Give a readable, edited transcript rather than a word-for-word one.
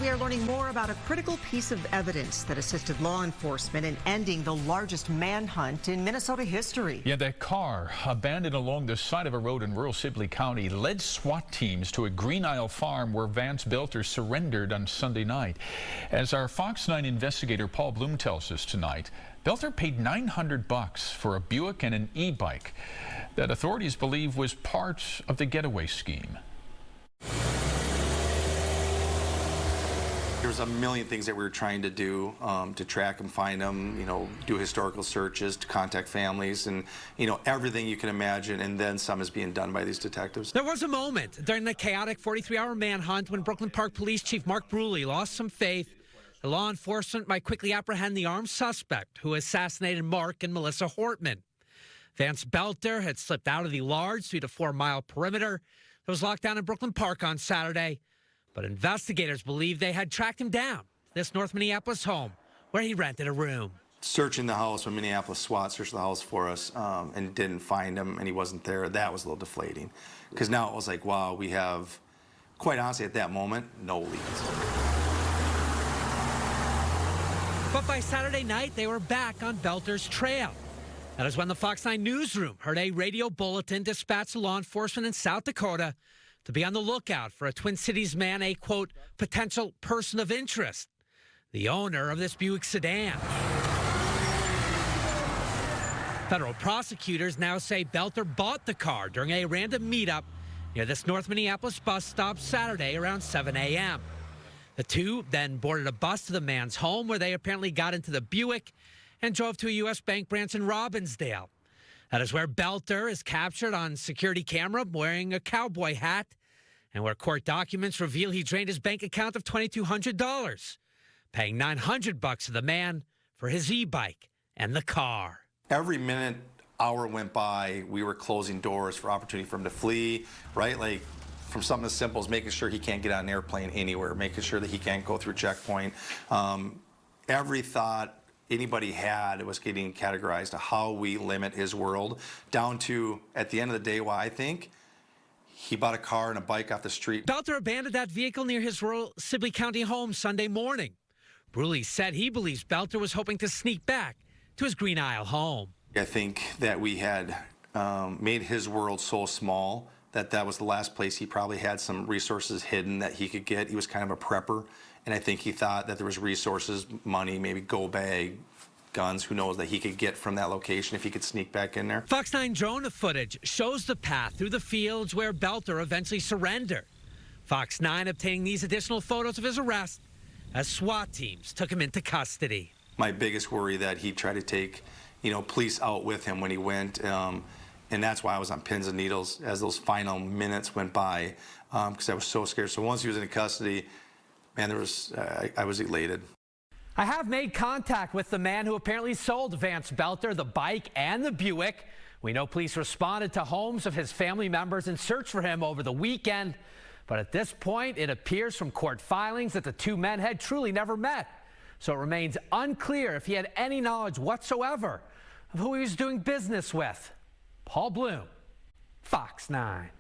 We are learning more about a critical piece of evidence that assisted law enforcement in ending the largest manhunt in Minnesota history. Yeah, that car abandoned along the side of a road in rural Sibley County led SWAT teams to a Green Isle farm where Vance Boelter surrendered on Sunday night. As our Fox 9 investigator Paul Blume tells us tonight, Boelter paid $900 for a Buick and an e-bike that authorities believe was part of the getaway scheme. There's a million things that we were trying to do to track and find them, do historical searches, to contact families, and, everything you can imagine, and then some is being done by these detectives. There was a moment during the chaotic 43-hour manhunt when Brooklyn Park Police Chief Mark Blume lost some faith that law enforcement might quickly apprehend the armed suspect who assassinated Mark and Melissa Hortman. Vance Boelter had slipped out of the large 3 to 4 mile perimeter that was locked down in Brooklyn Park on Saturday. But investigators believe they had tracked him down this North Minneapolis home where he rented a room. Searching the house when Minneapolis SWAT searched the house for us and didn't find him, and he wasn't there, that was a little deflating. Because now it was like, wow, we have, quite honestly at that moment, no leads. But by Saturday night, they were back on Boelter's trail. That is when the Fox 9 newsroom heard a radio bulletin dispatched to law enforcement in South Dakota to be on the lookout for a Twin Cities man, a, quote, potential person of interest, the owner of this Buick sedan. Federal prosecutors now say Boelter bought the car during a random meetup near this North Minneapolis bus stop Saturday around 7 a.m. The two then boarded a bus to the man's home where they apparently got into the Buick and drove to a U.S. bank branch in Robbinsdale. That is where Boelter is captured on security camera wearing a cowboy hat and where court documents reveal he drained his bank account of $2,200, paying $900 to the man for his e-bike and the car. Every minute, hour went by, we were closing doors for opportunity for him to flee, right? Like from something as simple as making sure he can't get on an airplane anywhere, making sure that he can't go through checkpoint. Every thought anybody had was getting categorized to how we limit his world, down to, at the end of the day, why I think he bought a car and a bike off the street. Boelter abandoned that vehicle near his rural Sibley County home Sunday morning. Blume said he believes Boelter was hoping to sneak back to his Green Isle home. I think that we had made his world so small that that was the last place he probably had some resources hidden that he could get. He was kind of a prepper, and I think he thought that there was resources, money, maybe go bag, guns, who knows, that he could get from that location if he could sneak back in there. Fox 9 drone footage shows the path through the fields where Boelter eventually surrendered. Fox 9 obtaining these additional photos of his arrest as SWAT teams took him into custody. My biggest worry that he tried to take, police out with him when he went, and that's why I was on pins and needles as those final minutes went by, because I was so scared. So once he was in custody, man, I was elated. I have made contact with the man who apparently sold Vance Boelter the bike and the Buick. We know police responded to homes of his family members in search for him over the weekend. But at this point, it appears from court filings that the two men had truly never met. So it remains unclear if he had any knowledge whatsoever of who he was doing business with. Paul Blume, Fox 9.